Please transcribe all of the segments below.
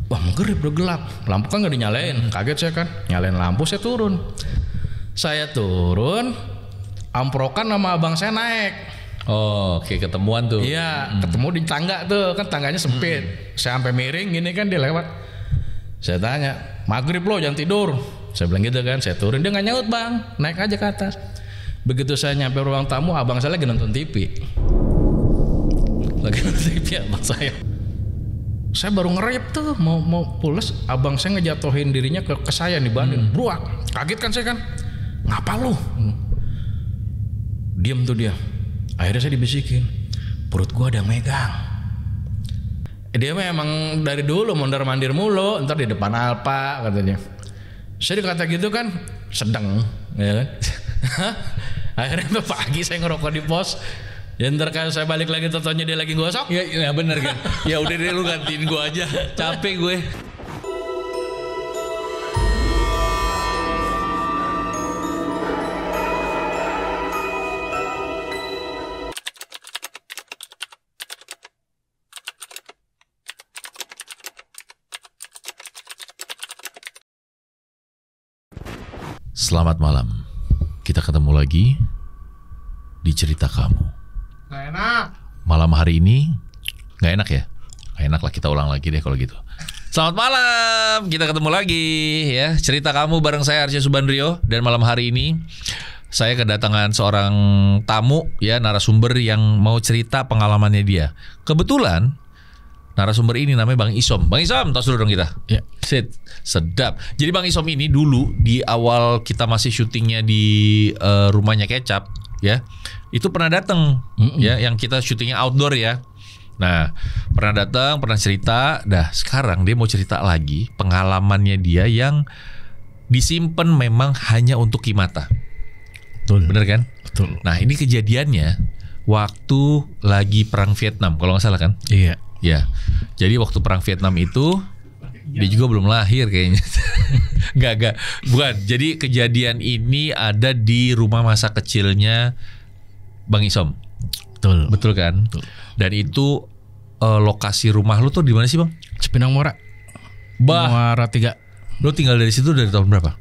Wah maghrib udah gelap, lampu kan nggak dinyalain, kaget saya kan, nyalain lampu saya turun. Amprokan sama abang saya naik. Oh, oke, ketemuan tuh. Iya, ketemu di tangga tuh, kan tangganya sempit. Saya sampai miring gini kan dia lewat. Saya tanya, maghrib lo jangan tidur. Saya bilang gitu kan, saya turun, dia nggak nyaut bang, naik aja ke atas. Begitu saya nyampe ruang tamu, abang saya lagi nonton TV. Abang saya. Saya baru ngerayap tuh, mau pules, abang saya ngejatuhin dirinya ke saya nih banding, bruak. Kaget kan saya kan, ngapa lu? Diam tuh dia. Akhirnya saya dibisikin, perut gua ada yang megang. Dia memang dari dulu mondar-mandir mulu, ntar di depan Alfa katanya. Saya dikata gitu kan, sedang, ya kan. Akhirnya pagi saya ngerokok di pos. Ya ntar kalau saya balik lagi totonya dia lagi gosok. Ya bener kan. Ya udah deh lu gantiin gue aja. Capek gue. Selamat malam. Kita ketemu lagi di cerita kamu. Gak enak. Malam hari ini nggak enak ya? Nggak enak lah, kita ulang lagi deh kalau gitu. Selamat malam, kita ketemu lagi ya. Cerita kamu bareng saya Arsya Subandrio. Dan malam hari ini saya kedatangan seorang tamu ya, narasumber yang mau cerita pengalamannya dia. Kebetulan narasumber ini namanya Bang Isom. Bang Isom, tos dulu dong kita. Ya. Sit, sedap. Jadi Bang Isom ini dulu di awal kita masih syutingnya di rumahnya Kecap ya, itu pernah datang ya, yang kita syutingnya outdoor ya. Nah, pernah datang, pernah cerita. Dah, sekarang dia mau cerita lagi pengalamannya dia yang disimpan memang hanya untuk Kimata. Betul. Bener kan? Betul. Nah, ini kejadiannya waktu lagi perang Vietnam kalau nggak salah kan? Iya. Ya. Jadi waktu perang Vietnam itu dia juga belum lahir kayaknya. Enggak. Bukan. Jadi kejadian ini ada di rumah masa kecilnya Bang Isom. Betul. Betul kan? Betul. Dan itu lokasi rumah lu tuh di mana sih, Bang? Cipinang Muara. Muara 3. Lu tinggal dari situ dari tahun berapa?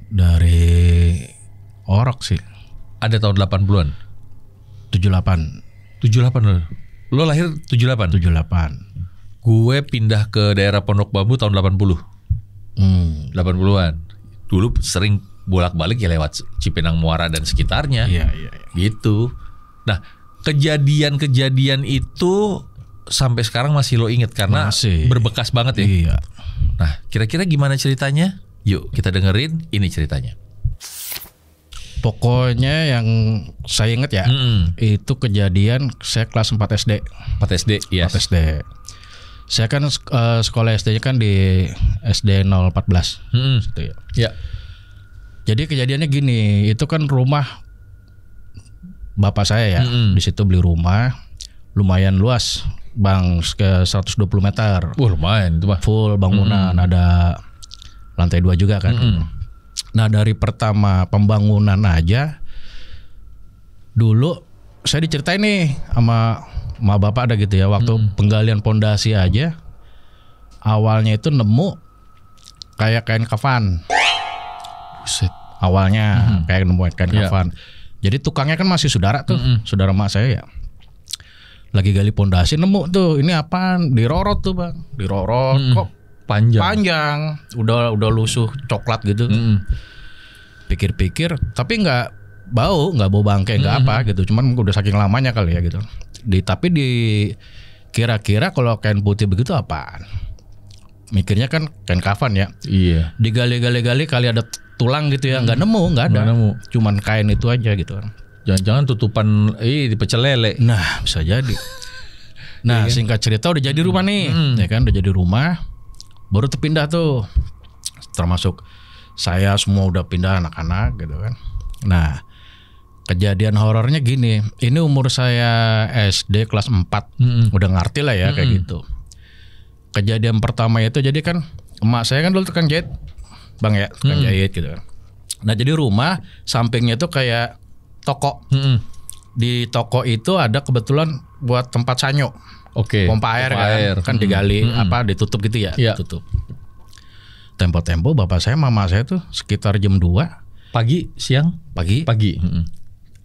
Dari Orok sih. Ada tahun 80-an. 78. 78 lu. Lu lahir 78. 78. Gue pindah ke daerah Pondok Bambu tahun 80. 80-an. Dulu sering bolak-balik ya lewat Cipinang Muara dan sekitarnya. Iya. Gitu. Nah, kejadian-kejadian itu sampai sekarang masih lo inget karena masih berbekas banget ya. Iya. Nah, kira-kira gimana ceritanya? Yuk kita dengerin ini ceritanya. Pokoknya yang saya inget ya, itu kejadian saya kelas 4 SD. 4 SD, yes. 4 SD. Saya kan sekolah SD-nya kan di SD 014. Gitu ya. Ya. Jadi kejadiannya gini, itu kan rumah bapak saya ya. Di situ beli rumah lumayan luas, Bang, ke 120 meter. Wah, lumayan itu mah. Full bangunan, ada lantai 2 juga kan. Nah, dari pertama pembangunan aja dulu saya diceritain nih sama bapak ada gitu ya, waktu penggalian pondasi aja awalnya itu nemu kayak kain kafan. Buset. Awalnya kayak nemu kain kafan. Jadi tukangnya kan masih saudara tuh, saudara mak saya ya. Lagi gali pondasi nemu tuh, ini apaan? Dirorot tuh, Bang. Dirorot kok panjang. Udah lusuh coklat gitu. Pikir-pikir tapi nggak bau bangkai, nggak apa gitu. Cuman udah saking lamanya kali ya gitu. Tapi kira-kira kalau kain putih begitu apaan? Mikirnya kan kain kafan ya. Iya. Digali-gali kali ada tulang gitu ya, nggak ada. Nggak nemu. Cuman kain itu aja gitu. Jangan-jangan tutupan di pecel lele. Nah, bisa jadi. Nah, singkat cerita udah jadi rumah nih, ya kan, udah jadi rumah. Baru terpindah tuh. Termasuk saya semua udah pindah, anak-anak gitu kan. Nah, kejadian horornya gini. Ini umur saya SD kelas 4. Udah ngerti lah ya kayak gitu. Kejadian pertama itu jadi kan emak saya kan dulu tukang jahit, Bang ya, tukang jahit gitu kan. Nah, jadi rumah sampingnya tuh kayak toko. Di toko itu ada kebetulan buat tempat sanyo. Oke. Pompa air kan digali ditutup gitu ya, ditutup. Tempo-tempo bapak saya, mama saya tuh sekitar jam 2 pagi, siang, pagi.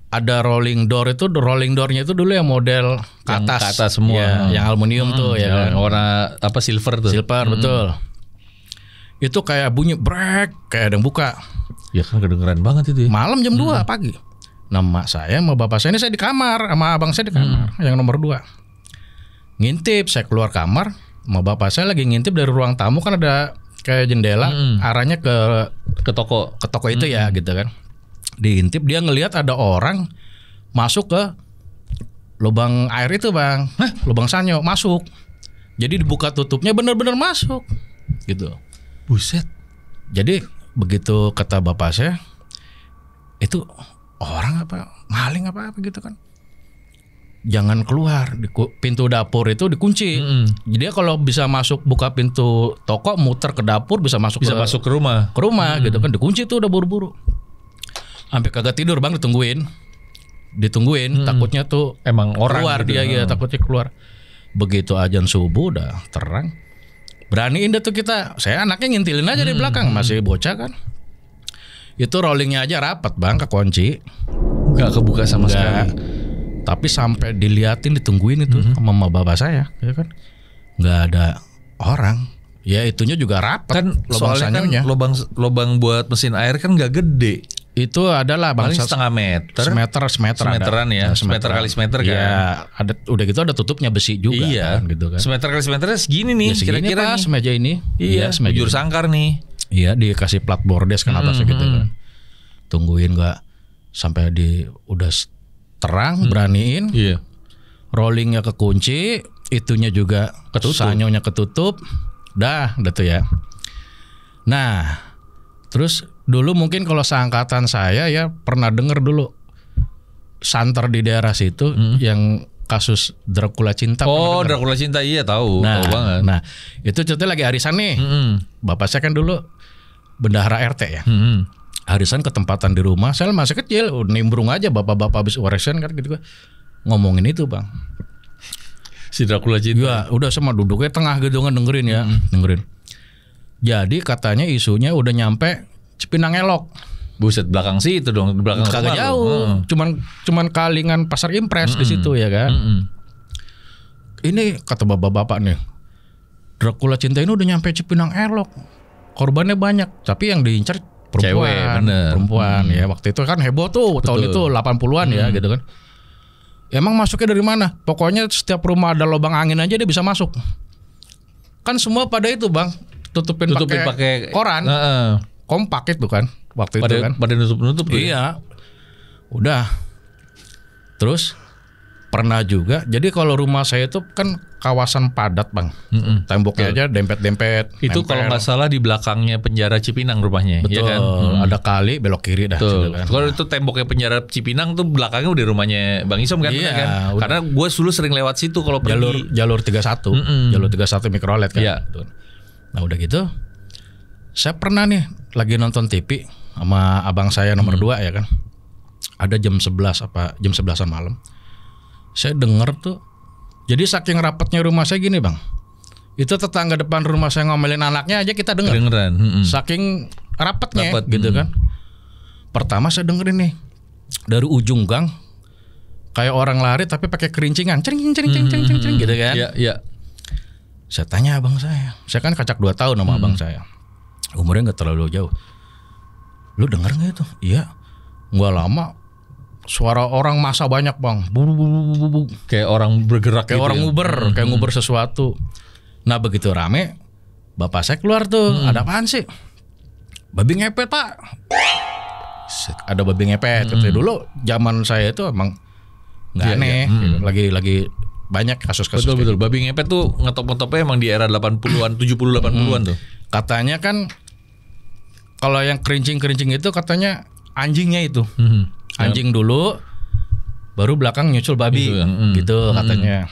Ada rolling door itu, rolling doornya itu dulu yang model ke atas semua, ya, yang aluminium tuh ya kan, warna apa, silver tuh. Silver betul. Itu kayak bunyi brek, kayak ada yang buka. Ya kan kedengeran banget itu ya. Malam jam 2 pagi. Nah, mak saya sama bapak saya ini, saya di kamar sama abang saya di kamar yang nomor 2. Ngintip, saya keluar kamar, sama bapak saya lagi ngintip dari ruang tamu, kan ada kayak jendela arahnya ke toko itu ya gitu kan. Diintip, dia ngelihat ada orang masuk ke lubang air itu bang. Lubang sanyo masuk. Jadi dibuka tutupnya benar-benar masuk gitu. Buset. Jadi begitu kata bapak saya, itu orang apa, maling apa gitu kan, jangan keluar, pintu dapur itu dikunci. Jadi kalau bisa masuk, buka pintu toko, muter ke dapur, bisa masuk ke rumah. Gitu kan, dikunci tuh udah buru-buru. Sampai kagak tidur bang, ditungguin. Takutnya tuh emang orang keluar gitu. Dia ya takutnya keluar. Begitu azan subuh udah terang, beraniin deh tuh kita. Saya anaknya ngintilin aja di belakang, masih bocah kan. Itu rollingnya aja rapat bang, kekunci, nggak kebuka sama sekali. Tapi sampai diliatin, ditungguin itu sama mama bapak saya, ya kan, nggak ada orang. Ya itunya juga rapat. Kan soalnya kan lubang buat mesin air kan nggak gede. Itu adalah bang, setengah meter, semeteran ya, semeter kali semeter kan. Iya, ada, udah gitu ada tutupnya besi juga. Iya, kan, gitu kan. Semeter kali semeternya segini nih, kira-kira semeja ini. Iya, bujur sangkar nih. Iya, dikasih plat bordes kan atasnya gitu kan. Tungguin nggak sampai udah terang, beraniin. Iya. Rollingnya kekunci, itunya juga sanyonya ketutup. Dah tuh ya. Nah, terus dulu mungkin kalau seangkatan saya ya pernah dengar dulu santer di daerah situ yang kasus Dracula Cinta. Oh, Dracula Cinta, iya tahu banget. Nah, itu ceritanya lagi arisan nih. Bapak saya kan dulu bendahara RT ya. Arisan ketempatan di rumah, saya masih kecil, nimbrung aja bapak-bapak habis arisan kan gitu, ngomongin itu bang. Si Dracula Cinta. Ya, udah sama duduknya tengah gitu kan, dengerin ya, dengerin. Jadi katanya isunya udah nyampe Cipinang Elok. Buset, belakang sih itu dong, belakang. Kagak jauh, cuman kalingan Pasar Impres di situ ya kan. Ini kata bapak-bapak nih, Dracula Cinta ini udah nyampe Cipinang Elok, korbannya banyak, tapi yang diincar perempuan ya. Waktu itu kan heboh tuh. Betul. Tahun itu 80-an ya gitu kan. Emang masuknya dari mana? Pokoknya setiap rumah ada lubang angin aja dia bisa masuk. Kan semua pada itu bang, tutupin pakai koran. Kompak itu kan waktu itu kan. Pada nutup tuh. Iya. Udah. Terus pernah juga. Jadi kalau rumah saya itu kan kawasan padat bang. Temboknya aja dempet-dempet. Itu kalau nggak salah di belakangnya penjara Cipinang rumahnya. Betul. Ya kan? Ada kali belok kiri dah. Kan? Kalau itu temboknya penjara Cipinang tuh belakangnya udah rumahnya Bang Isom kan? Iya, kan? Karena gue dulu sering lewat situ kalau pergi. Jalur 31. Jalur 31 mikrolet kan. Iya. Nah udah gitu, saya pernah nih lagi nonton TV sama abang saya nomor 2 ya kan. Ada jam 11 jam 11-an malam. Saya denger tuh. Jadi saking rapatnya rumah saya gini bang, itu tetangga depan rumah saya ngomelin anaknya aja kita denger. Saking rapatnya gitu kan. Pertama saya dengerin nih dari ujung gang kayak orang lari tapi pakai kerincingan, cering gitu kan. Iya. Saya tanya abang saya kan kacak 2 tahun sama abang saya, umurnya nggak terlalu jauh. Lu denger nggak itu? Iya. Nggak lama. Suara orang masa banyak bang, bu. Kayak orang bergerak, kayak gitu orang nguber, kayak nguber sesuatu. Nah begitu rame, bapak saya keluar tuh, ada apaan sih? Babi ngepet pak. Ada babi ngepet. Dulu zaman saya itu emang nggak aneh, lagi banyak kasus-kasus. Betul. Babi ngepet tuh ngetop-ngetopnya emang di era 80-an, 70-80-an tuh. Katanya kan kalau yang kerincing itu katanya anjingnya itu. Anjing dulu, baru belakang nyusul babi, gitu katanya.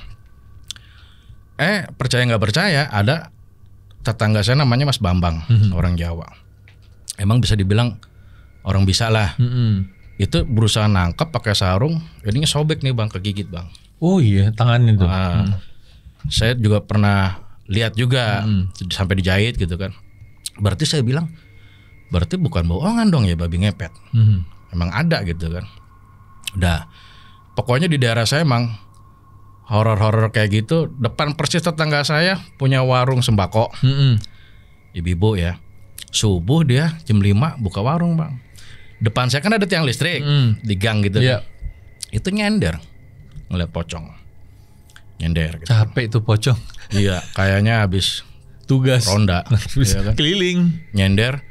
Percaya nggak percaya, ada tetangga saya namanya Mas Bambang, orang Jawa. Emang bisa dibilang orang bisa lah. Itu berusaha nangkep pakai sarung, jadinya sobek nih bang, kegigit bang. Oh iya, tangannya tuh. saya juga pernah lihat juga sampai dijahit gitu kan. Berarti saya bilang, berarti bukan bohongan dong ya babi ngepet. Emang ada gitu kan. Udah, pokoknya di daerah saya emang horor-horor kayak gitu. Depan persis tetangga saya punya warung sembako. Ibu-ibu ya, subuh dia jam 5 buka warung bang. Depan saya kan ada tiang listrik di gang gitu. Itu nyender ngeliat pocong, nyender gitu. Capek tuh pocong. Iya, kayaknya habis tugas ronda ya kan? Keliling Nyender.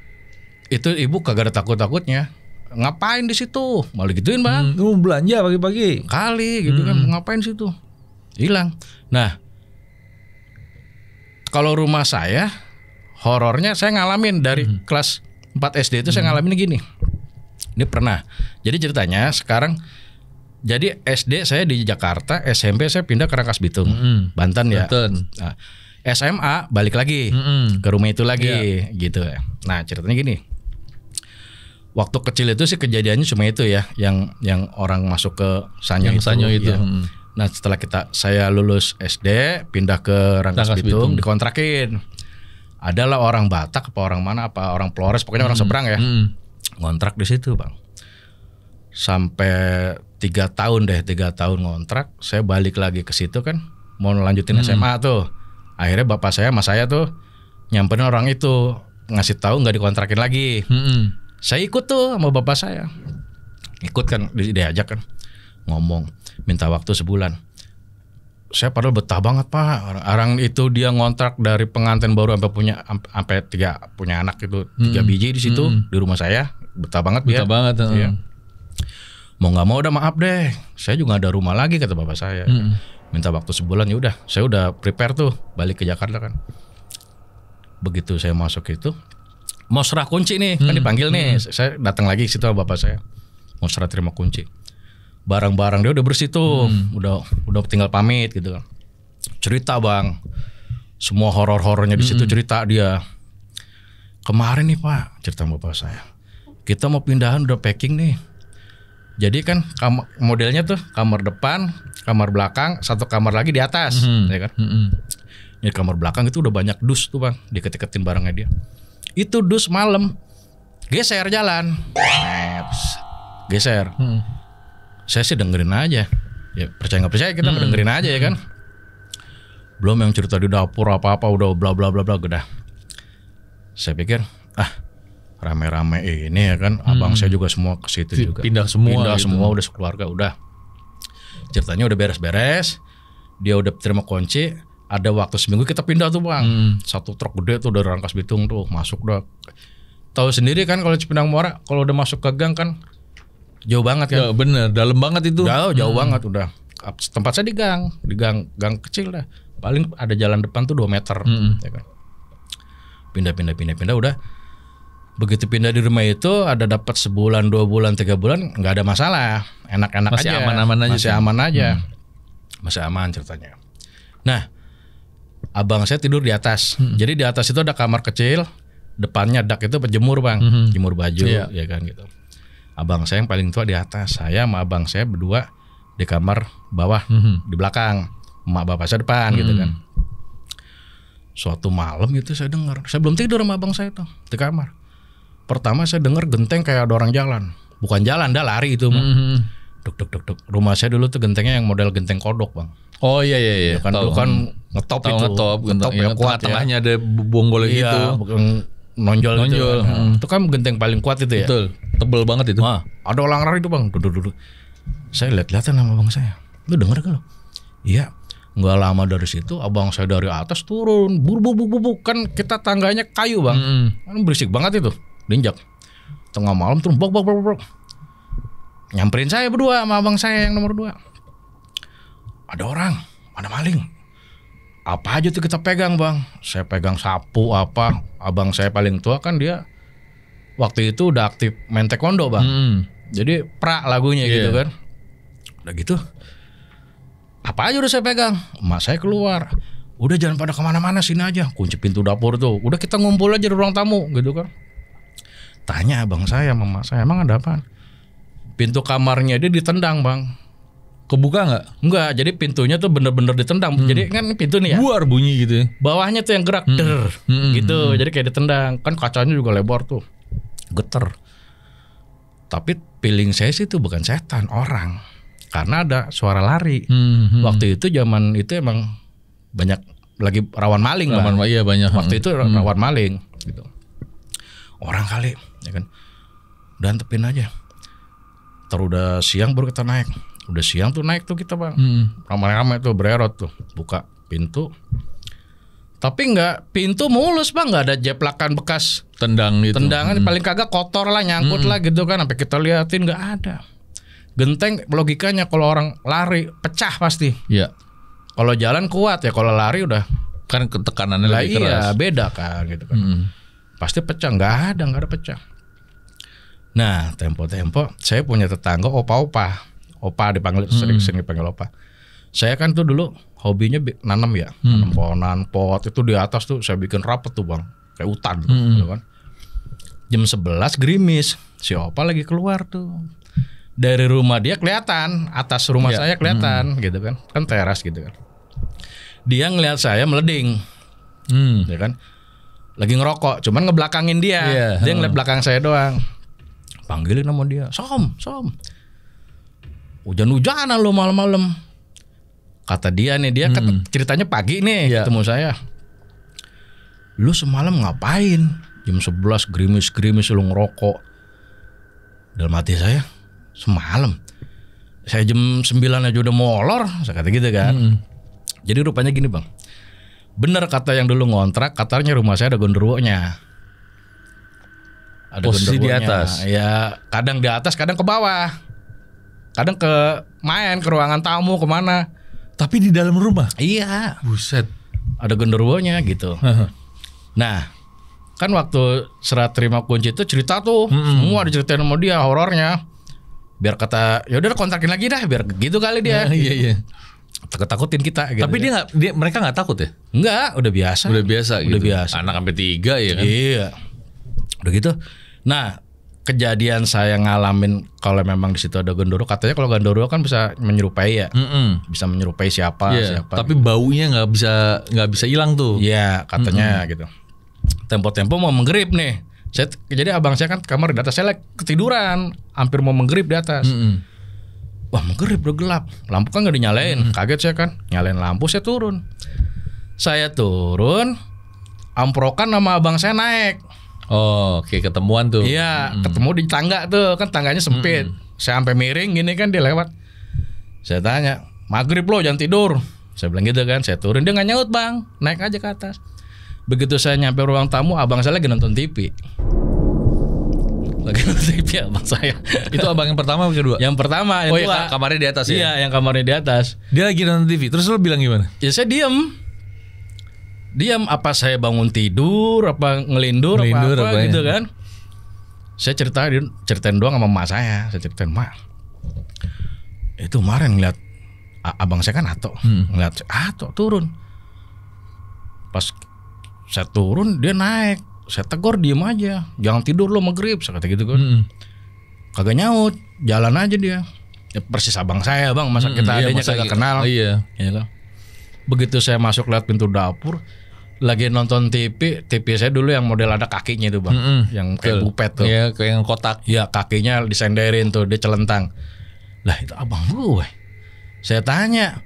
Itu ibu kagak ada takut-takutnya. Ngapain di situ? Malah gituin bang. Belanja pagi-pagi Kali gitu kan, ngapain di situ? Hilang. Nah, kalau rumah saya horornya saya ngalamin dari kelas 4 SD itu saya ngalamin gini. Ini pernah. Jadi ceritanya sekarang, jadi SD saya di Jakarta, SMP saya pindah ke Rangkas Bitung, Banten ya. Nah, SMA balik lagi ke rumah itu lagi gitu. Nah ceritanya gini. Waktu kecil itu sih kejadiannya cuma itu ya, yang orang masuk ke Sanyo itu. Ya. Nah setelah saya lulus SD pindah ke Rangkas Bitung, dikontrakin. Adalah orang Batak apa orang mana, apa orang Flores, pokoknya orang seberang ya. Ngontrak di situ bang. Sampai 3 tahun ngontrak. Saya balik lagi ke situ kan, mau lanjutin SMA tuh. Akhirnya bapak saya sama saya tuh nyamperin orang itu, ngasih tahu nggak dikontrakin lagi. Saya ikut tuh sama bapak saya. Ikut kan, diajak kan, ngomong minta waktu sebulan. Saya padahal betah banget pak. Orang itu dia ngontrak dari pengantin baru sampai 3 punya anak itu 3 biji di situ di rumah saya. Betah banget dia. Betah banget. Iya. Mau nggak mau udah maaf deh. Saya juga ada rumah lagi kata bapak saya. Minta waktu sebulan, ya udah. Saya udah prepare tuh balik ke Jakarta kan. Begitu saya masuk itu, mau serah kunci nih, kan dipanggil nih. Saya datang lagi ke situ sama bapak saya. Mau serah terima kunci. Barang-barang dia udah bersih tuh, udah tinggal pamit gitu kan. Cerita bang, semua horor-horornya di situ cerita dia. Kemarin nih pak, cerita bapak saya, kita mau pindahan udah packing nih. Jadi kan modelnya tuh kamar depan, kamar belakang, satu kamar lagi di atas, ya kan. Di kamar belakang itu udah banyak dus tuh bang, deket-deketin barangnya dia. Itu dus malam, geser jalan, geser. Saya sih dengerin aja, ya percaya nggak percaya kita dengerin aja ya kan. Belum yang cerita di dapur apa-apa udah bla bla bla bla udah. Saya pikir rame-rame ini ya kan, abang saya juga semua ke situ juga. Pindah semua gitu. Udah sekeluarga udah. Ceritanya udah beres-beres, dia udah terima kunci. Ada waktu seminggu kita pindah tuh bang. Satu truk gede tuh dari Rangkas Bitung tuh masuk udah. Tahu sendiri kan kalau Cipinang Muara kalau udah masuk ke gang kan jauh banget kan. Ya bener, dalam banget itu. Jauh banget udah. Tempat saya di gang kecil dah. Paling ada jalan depan tuh 2 meter. Ya kan. Pindah udah. Begitu pindah di rumah itu ada dapat sebulan, 2 bulan, 3 bulan nggak ada masalah, enak-enak masih aja, aman-aman aja, masih aman aja, masih aman ceritanya. Nah, abang saya tidur di atas, jadi di atas itu ada kamar kecil, depannya dak itu penjemur bang, jemur baju, ya kan gitu. Abang saya yang paling tua di atas, saya sama abang saya berdua di kamar bawah, di belakang, emak bapak saya depan gitu kan. Suatu malam gitu saya dengar, saya belum tidur sama abang saya tuh di kamar. Pertama saya dengar genteng kayak ada orang jalan. Bukan jalan, dah lari itu mah. Duk. Rumah saya dulu tuh gentengnya yang model genteng kodok bang. Oh iya. Kan dulu kan ngetop itu. Ngetop ya, kuat tengahnya ada bonggol gitu. Iya, bukan nonjol. Gitu. Nah, itu kan genteng paling kuat itu ya. Betul, tebel banget itu. Ada orang lari itu bang. Duduk. Saya lihat-lihatan sama abang saya. Lu denger gak lo? Iya. Nggak lama dari situ abang saya dari atas turun. Buru kan kita tangganya kayu bang. Kan berisik banget itu. Dinjak tengah malam turun bok. Nyamperin saya berdua sama abang saya yang nomor 2. Ada orang, ada maling. Apa aja tuh kita pegang bang. Saya pegang sapu apa. Abang saya paling tua kan dia waktu itu udah aktif main taekwondo bang. Jadi pra lagunya gitu kan. Udah gitu apa aja udah saya pegang. Emak saya keluar, udah jangan pada kemana-mana, sini aja, kunci pintu dapur tuh. Udah kita ngumpul aja di ruang tamu gitu kan. Tanya abang saya, mama saya, emang ada apa? Pintu kamarnya dia ditendang bang. Kebuka nggak? Enggak, jadi pintunya tuh bener-bener ditendang. Jadi kan pintu nih ya. Buar bunyi gitu ya. Bawahnya tuh yang gerak gitu. Jadi kayak ditendang. Kan kacanya juga lebar tuh. Geter. Tapi feeling saya sih itu bukan setan, orang. Karena ada suara lari. Waktu itu zaman itu emang banyak lagi rawan maling, Bang. Iya banyak. Waktu itu rawan maling gitu. Orang kali ya kan. Dan tepin aja. Terus udah siang baru kita naik. Udah siang tuh naik tuh kita, Bang. Ramai-ramai tuh bererot tuh. Buka pintu. Tapi enggak, pintu mulus, Bang. Enggak ada jeplakan bekas Tendang gitu. tendangan. Paling kagak kotor lah, nyangkut lah gitu kan. Sampai kita liatin enggak ada. Genteng logikanya kalau orang lari pecah pasti. Iya. Kalau jalan kuat ya, kalau lari udah Kan tekanannya lah lebih keras. iya, beda kan gitu kan. Pasti pecah, enggak ada pecah. Nah, tempo-tempo saya punya tetangga opa dipanggil sering dipanggil opa. Saya kan tuh dulu hobinya nanam ya, nanam pohonan, pot itu di atas tuh saya bikin rapet tuh, Bang, kayak hutan gitu kan. Jam 11 gerimis, si opa lagi keluar tuh. Dari rumah dia kelihatan, atas rumah saya kelihatan gitu kan teras gitu kan. Dia ngelihat saya meleding, ya kan, lagi ngerokok, cuman ngebelakangin dia, dia ngeliat belakang saya doang. Panggilin sama dia, Som. Hujan-hujanan lo malam-malam. Kata dia nih, dia kan ceritanya pagi nih ketemu saya. Lu semalam ngapain? Jam 11 gerimis-gerimis lu ngerokok. Dalam hati saya, semalam. Saya jam 9 aja udah molor, saya kata gitu kan. Jadi rupanya gini, Bang. Bener kata yang dulu ngontrak, katanya rumah saya ada gondoruonya. Ada posisi di atas. Ya, kadang di atas, kadang ke bawah. Kadang main ke ruangan tamu kemana. Tapi di dalam rumah. Iya. Buset. Ada genderuwonya gitu. Nah, kan waktu serah terima kunci itu cerita tuh, semua diceritain sama dia horornya. Biar kata, ya udah kontrakin lagi dah, biar gitu kali dia. Iya. Takut-takutin kita gitu. Tapi mereka nggak takut ya? Enggak, udah biasa. Udah biasa gitu. Udah biasa. Anak sampai 3 ya kan? Iya. Udah gitu. Nah, kejadian saya ngalamin kalau memang di situ ada genderuwo, katanya kalau genderuwo kan bisa menyerupai ya. Bisa menyerupai siapa. Tapi baunya nggak bisa hilang tuh. Iya, katanya gitu. Tempo-tempo mau menggerip nih. Jadi abang saya kan kamar di atas, saya lagi ketiduran, hampir mau menggerip di atas. Wah, menggerip udah gelap, lampu kan nggak dinyalain. Kaget saya kan, nyalain lampu, saya turun. Amprokan sama abang saya naik. Oh, oke, ketemuan tuh. Iya, ketemu di tangga tuh, kan tangganya sempit. Saya sampai miring gini kan, dia lewat. Saya tanya, maghrib lo jangan tidur. Saya bilang gitu kan, saya turun, dia nggak nyaut, Bang, naik aja ke atas. Begitu saya nyampe ruang tamu, abang saya lagi nonton TV. Lagi nonton TV abang saya. Itu abang yang pertama atau kedua? Yang pertama, yang tua. Ya, kamarnya di atas ya? Iya, yang kamarnya di atas. Dia lagi nonton TV, terus lo bilang gimana? Ya saya diam, apa saya bangun tidur, apa ngelindur apa gitu kan. Saya ceritain doang sama emak saya. Saya ceritain, Mak, itu kemarin ngeliat abang saya kan Ato, ngeliat Ato turun. Pas saya turun, dia naik. Saya tegur, diem aja, jangan tidur lo maghrib, saya kata gitu kan. Kagak nyaut, jalan aja dia. Ya, persis abang saya, Bang, masa kita adanya kagak kenal. Iya. Begitu saya masuk lewat pintu dapur, lagi nonton TV saya dulu yang model ada kakinya itu, Bang, yang kayak bupet tuh. Iya, kayak yang kotak. Iya, kakinya disenderin tuh, dia celentang. Lah itu abang gue. Saya tanya,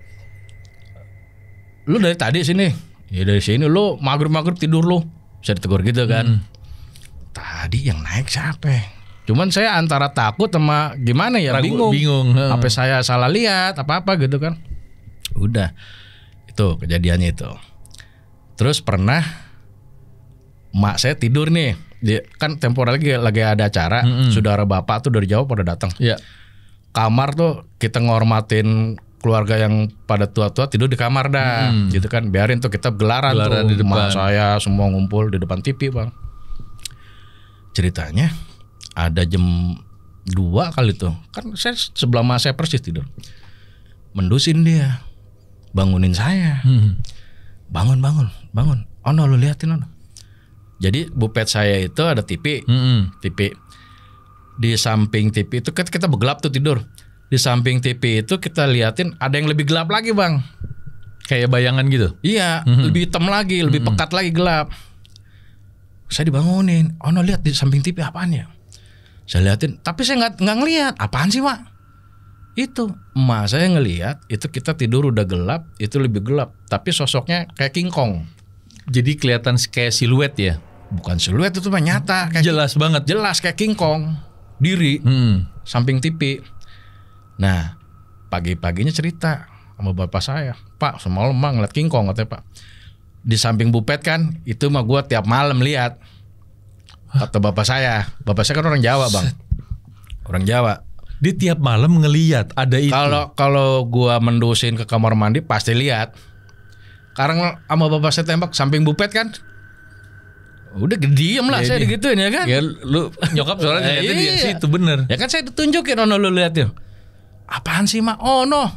lu dari tadi sini? Ya dari sini. Lu maghrib tidur lu? Saya ditegur gitu kan. Tadi yang naik siapa? Cuman saya antara takut sama gimana ya, bingung. Apa saya salah lihat apa gitu kan. Udah, itu kejadiannya itu. Terus pernah mak saya tidur nih, kan temporer lagi ada acara, saudara bapak tuh dari Jawa pada datang. Iya. Kamar tuh kita ngormatin keluarga yang pada tua-tua tidur di kamar dah, gitu kan. Biarin tuh kita gelaran tuh, di depan. mak saya semua ngumpul di depan TV, Bang. Ceritanya ada jam 2 kali tuh, kan saya sebelah mak saya persis tidur. Mendusin dia, bangunin saya. Bangun. Oh no, lu liatin no. Jadi bupet saya itu ada TV. TV. Di samping TV itu kita bergelap tuh tidur. Di samping TV itu kita liatin ada yang lebih gelap lagi bang. Kayak bayangan gitu? Iya, lebih hitam lagi, lebih pekat lagi gelap. Saya dibangunin, oh no lihat di samping TV apaan ya? Saya liatin, tapi saya nggak ngelihat. Apaan sih Mak? Itu emak saya ngelihat, itu kita tidur udah gelap, itu lebih gelap. Tapi sosoknya kayak King Kong. Jadi kelihatan kayak siluet ya? Bukan siluet itu mah nyata. Kayak jelas banget. Jelas kayak King Kong. Diri, samping TV. Nah, pagi-paginya cerita sama bapak saya. Pak, semalam mah ngeliat King Kong katanya Pak. Di samping bupet kan, itu mah gue tiap malam lihat. Kata bapak saya kan orang Jawa bang. Orang Jawa. Dia tiap malam ngeliat ada itu. Kalau gue mendusin ke kamar mandi pasti lihat. Karena sama bapak saya tembak samping bupet kan. Udah diem lah saya digituin ya kan. Ya lu nyokap soalnya ngeliatnya di situ bener. Ya kan saya ditunjukin lu lihat ya. Apaan sih Mak? Oh no.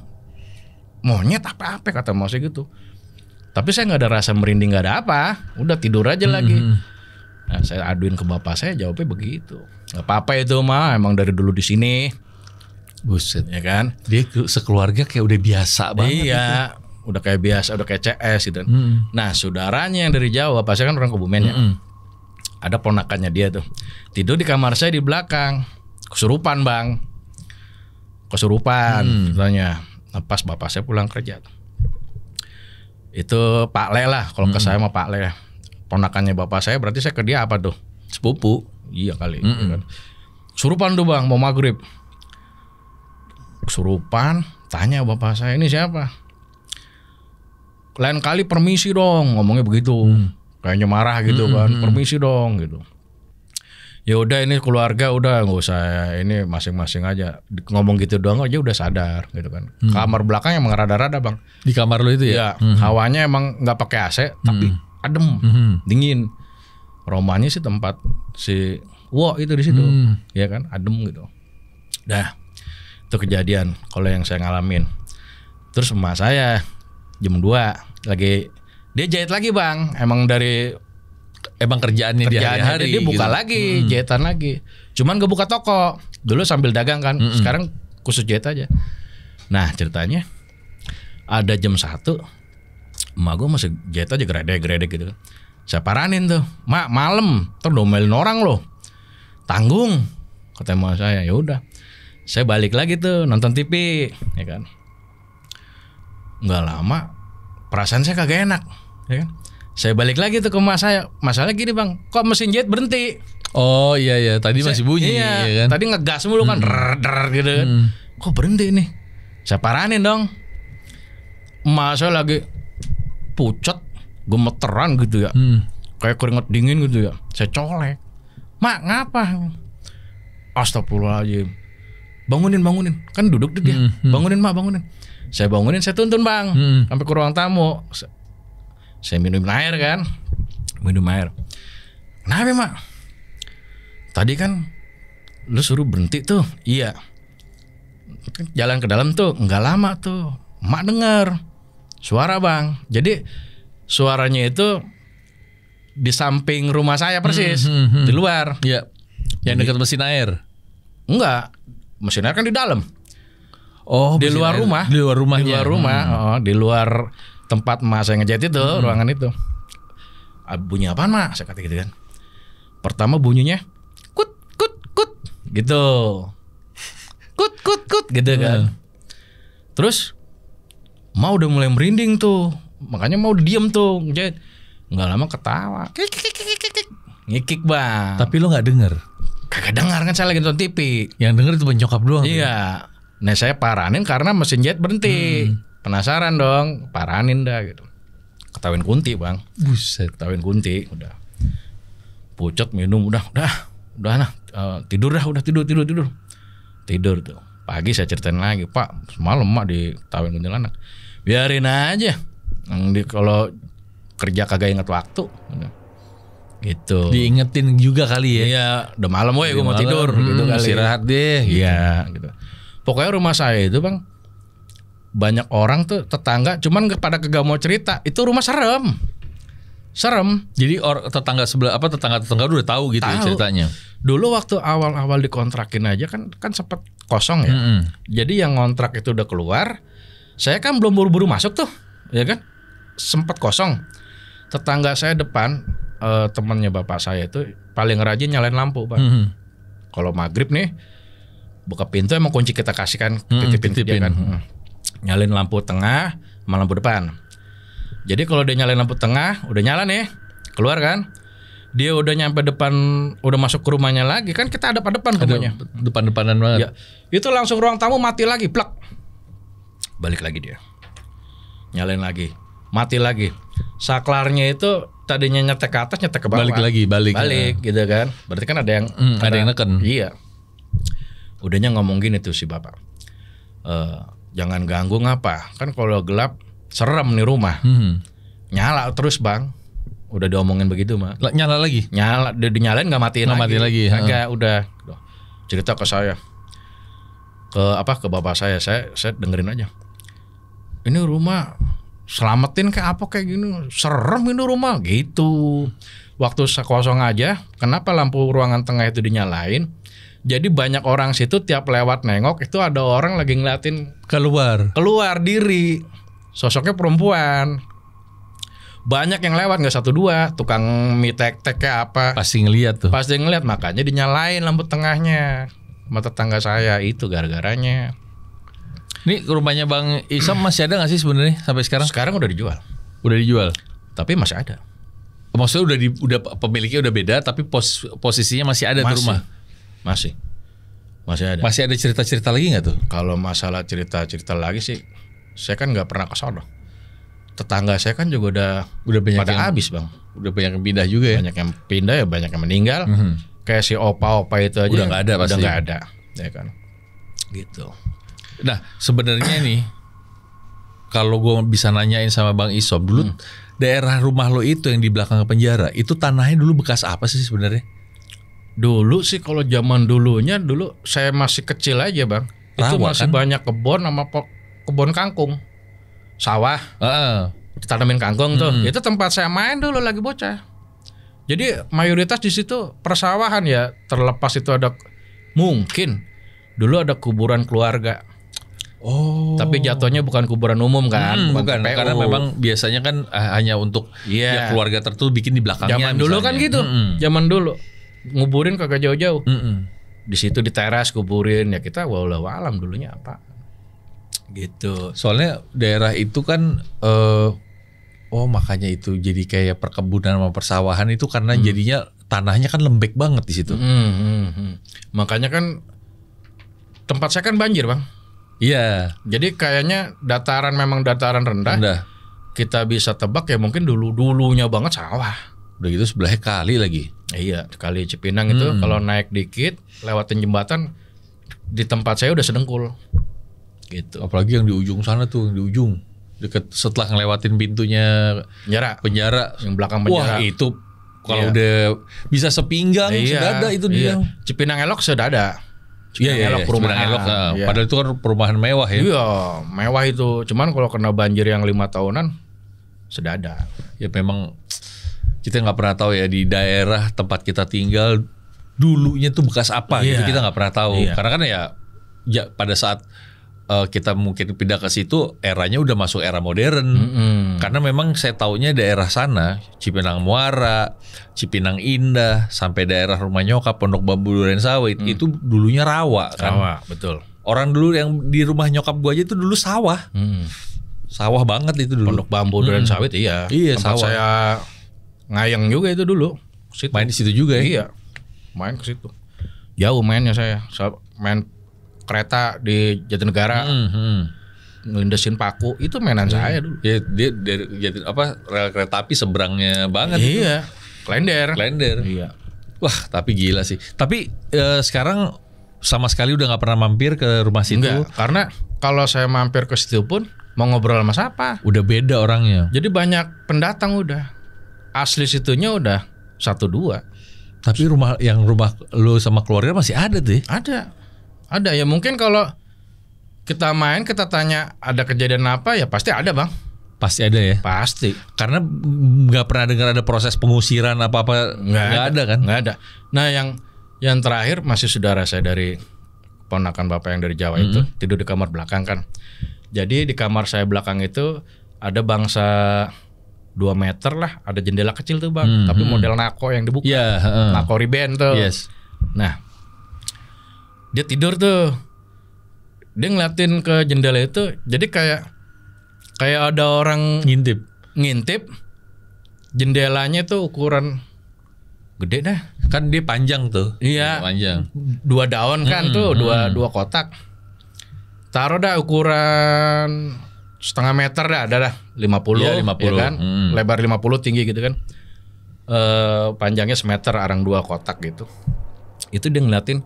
Monyet apa kata mau saya gitu. Tapi saya nggak ada rasa merinding, nggak ada apa. Udah tidur aja lagi. Nah, saya aduin ke bapak saya, jawabnya begitu. Gak apa-apa itu mah, emang dari dulu di sini. Buset, ya kan? Dia sekeluarga kayak udah biasa banget. Iya, udah kayak biasa, udah kayak CS gitu. Nah, saudaranya yang dari Jawa, pasti kan orang Kebumen ya. Ada ponakannya dia tuh. Tidur di kamar saya di belakang. Kesurupan bang. Kesurupan katanya. Nah, pas bapak saya pulang kerja. Itu Pak Le lah, kalau ke saya mah Pak Le. Ponakannya bapak saya, berarti saya ke dia apa tuh? Sepupu. Iya kali. Kan. Kesurupan tuh bang, mau maghrib. Kesurupan, tanya bapak saya, ini siapa? Lain kali permisi dong, ngomongnya begitu. Kayaknya marah gitu kan, permisi dong gitu. Ya udah ini keluarga udah nggak usah ini masing-masing aja. Ngomong gitu doang aja udah sadar gitu kan. Kamar belakang emang rada-rada bang. Di kamar lo itu ya? Ya, hawanya emang nggak pakai AC, tapi adem, dingin. Romanya sih tempat si Wo itu di situ, ya kan, adem gitu. Dah, itu kejadian kalau yang saya ngalamin. Terus emak saya jam 2 lagi dia jahit lagi bang, emang kerjaannya dia hari-hari. Dia buka gitu. Lagi, jahitan lagi. Cuman gak buka toko. Dulu sambil dagang kan, sekarang khusus jahit aja. Nah ceritanya ada jam 1, emak gue masih jahit aja geredek gitu. Saya paranin tuh, Mak malam, terdomelin orang loh, tanggung, kata emak saya. Ya udah, saya balik lagi tuh nonton TV, ya kan. Nggak lama, perasaan saya kagak enak, ya kan. Saya balik lagi tuh ke emak saya, masalahnya gini bang, kok mesin jahit berhenti? Oh iya, tadi masih bunyi, iya, ya kan? Tadi ngegas mulu kan, der gitu kan. Kok berhenti nih? Saya paranin dong. Emak saya lagi pucat, gemeteran gitu ya, kayak keringet dingin gitu ya. Saya colek, Mak ngapa? Astagfirullahaladzim. Bangunin, kan duduk dia. Bangunin Mak, bangunin. Saya bangunin, saya tuntun bang, sampai ke ruang tamu. Saya minum air kan, minum air. Kenapa Mak? Tadi kan lu suruh berhenti tuh. Iya. Jalan ke dalam tuh nggak lama tuh, Mak dengar suara bang. Jadi suaranya itu di samping rumah saya persis, di luar. Iya. Yang dekat mesin air. Enggak, mesin air kan di dalam. Oh, di luar rumah. Di luar rumahnya. Di luar rumah. Di luar tempat emak saya ngejahit itu, ruangan itu. Bunyi apaan Mak? Saya kata gitu kan. Pertama bunyinya kut gitu. Kut gitu kan. Terus Emak udah mulai merinding tuh. Makanya Emak udah diem tuh ngejahit. Nggak lama ketawa. Ngikik bang. Tapi lo gak denger? Kagak dengar kan, saya lagi nonton TV. Yang denger itu nyokap doang. Iya. Nah saya paranin karena mesin jahit berhenti. Penasaran dong, paranin dah gitu. Ketawain kunti bang. Buset. Ketawain kunti, udah. Pucet minum, udah nah. Tidur dah, udah tidur. Tidur tuh. Pagi saya ceritain lagi, Pak semalam Mak diketawain kuntilanak. Biarin aja. Kalau kerja kagak inget waktu. Gitu. Diingetin juga kali ya. Iya, udah malam gue mau tidur gitu kali. Istirahat deh. Iya, gitu. Pokoknya rumah saya itu bang, banyak orang tuh tetangga, cuman pada kagak mau cerita. Itu rumah serem. Jadi tetangga sebelah tetangga udah tahu gitu ya ceritanya. Dulu waktu awal-awal dikontrakin aja kan sempet kosong ya. Jadi yang ngontrak itu udah keluar. Saya kan belum buru-buru masuk tuh, ya kan? Sempat kosong. Tetangga saya depan, temannya bapak saya itu paling rajin nyalain lampu, Bang. Kalau maghrib nih, buka pintu emang kunci kita kasih kan, titipin dia kan. Nyalain lampu tengah sama lampu depan. Jadi kalau dia nyalain lampu tengah, udah nyala nih, keluar kan. Dia udah nyampe depan, udah masuk ke rumahnya lagi, kan kita ada depan rumahnya. Depan-depanan banget. Ya, itu langsung ruang tamu mati lagi, plak. Balik lagi dia. Nyalain lagi, mati lagi. Saklarnya itu tadinya nyetek ke atas, nyetek ke bawah. Balik Gitu kan. Berarti kan ada yang ada yang neken. Iya. Udahnya ngomong gini tuh si bapak. Jangan ganggu ngapa? Kan kalau gelap serem nih rumah. Nyala terus, Bang. Udah diomongin begitu mah. Nyala lagi? Nyala, dinyalain nggak matiin lagi. Agak udah cerita ke saya. Ke bapak saya dengerin aja. Ini rumah selamatin kayak apa kayak gini. Serem ini rumah gitu. Waktu kosong aja, kenapa lampu ruangan tengah itu dinyalain? Jadi banyak orang situ tiap lewat nengok itu ada orang lagi ngeliatin keluar diri. Sosoknya perempuan. Banyak yang lewat, nggak 1-2, tukang mie tek-tek kayak apa. Pasti ngeliat tuh. Makanya dinyalain lampu tengahnya. Sama tetangga saya itu gara-garanya. Ini rumahnya Bang Isam masih ada nggak sih sebenarnya sampai sekarang? Sekarang udah dijual. Udah dijual. Tapi masih ada. Maksudnya udah pemiliknya udah beda, tapi posisinya masih ada tuh rumah. Masih ada. Masih ada cerita-cerita lagi nggak tuh? Kalau masalah cerita-cerita lagi sih, saya kan nggak pernah ke sono. Tetangga saya kan juga udah banyak pada habis, Bang. Udah banyak yang pindah juga ya. Banyak yang pindah ya, banyak yang meninggal. Kayak si opa-opa itu aja udah nggak ada pasti. Udah nggak ada, ya kan. Gitu. Nah sebenarnya nih, kalau gue bisa nanyain sama Bang Isom dulu, daerah rumah lo itu yang di belakang penjara, itu tanahnya dulu bekas apa sih sebenarnya? Dulu sih kalau zaman dulu saya masih kecil aja, Bang. Itu masih kan? Banyak kebon sama kebon kangkung. Sawah, ditanamin kangkung tuh. Itu tempat saya main dulu lagi bocah. Jadi mayoritas di situ persawahan ya. Terlepas itu ada mungkin dulu ada kuburan keluarga. Oh. Tapi jatuhnya bukan kuburan umum kan? Bukan. Karena memang biasanya kan hanya untuk ya keluarga tertentu bikin di belakangnya. Zaman dulu kan gitu. Zaman dulu nguburin kagak jauh-jauh. Di situ di teras kuburin ya kita wallahu alam dulunya apa. Gitu. Soalnya daerah itu kan makanya itu jadi kayak perkebunan sama persawahan itu karena jadinya tanahnya kan lembek banget di situ. Makanya kan tempat saya kan banjir, Bang. Iya. Jadi kayaknya memang dataran rendah. Kita bisa tebak ya mungkin dulunya banget sawah. Udah gitu sebelahnya kali lagi. Iya, kali Cipinang itu kalau naik dikit lewatin jembatan di tempat saya udah sedengkul. Gitu. Apalagi yang di ujung sana tuh, di ujung deket setelah ngelewatin pintunya penjara yang belakang penjara. Wah itu kalau udah bisa sepinggang sudah ada itu dia. Cipinang Elok sudah ada. Cipinang Elok perumahan Elok. Padahal itu kan perumahan mewah ya. Iya mewah itu. Cuman kalau kena banjir yang 5 tahunan sudah ada. Ya memang kita nggak pernah tahu ya di daerah tempat kita tinggal dulunya tuh bekas apa gitu kita nggak pernah tahu. Karena kan ya pada saat kita mungkin pindah ke situ eranya udah masuk era modern. Karena memang saya taunya daerah sana Cipinang Muara, Cipinang Indah sampai daerah rumah nyokap Pondok Bambu Durensawit itu dulunya rawa kan. Rawa, betul. Orang dulu yang di rumah nyokap gua aja itu dulu sawah. Sawah banget itu dulu. Pondok Bambu Durensawit iya. Tempat sawah. Saya ngayang juga itu dulu. Situ. Main di situ juga ya? Iya. Main ke situ. Jauh mainnya saya main kereta di Jatinegara, ngelindesin paku itu mainan saya dulu. Ya, dia rel kereta api seberangnya banget. Iya, Klender. Iya. Wah, tapi gila sih. Tapi sekarang sama sekali udah nggak pernah mampir ke rumah situ. Enggak, karena kalau saya mampir ke situ pun mau ngobrol sama siapa? Udah beda orangnya. Jadi banyak pendatang udah. Asli situnya udah 1-2. Tapi rumah lu sama keluarga masih ada tuh? Ada ya mungkin kalau kita main kita tanya ada kejadian apa ya pasti ada Bang. Pasti ada ya? Pasti. Karena nggak pernah dengar ada proses pengusiran apa-apa. Nggak ada kan? Nggak ada. Nah yang terakhir masih saudara saya dari ponakan bapak yang dari Jawa itu tidur di kamar belakang kan. Jadi di kamar saya belakang itu ada bangsa 2 meter lah, ada jendela kecil tuh bang, tapi model nako yang dibuka, nako riben tuh. Yes. Nah, dia tidur tuh, dia ngeliatin ke jendela itu, jadi kayak ada orang ngintip, jendelanya tuh ukuran gede dah. Kan dia panjang tuh. Iya. Panjang. 2 daun kan tuh, dua kotak. Taruh dah ukuran setengah meter dah, ada dah 50, ya, 50. Ya kan, lebar 50, tinggi gitu kan, panjangnya semeter, arang 2 kotak gitu. Itu dia ngeliatin,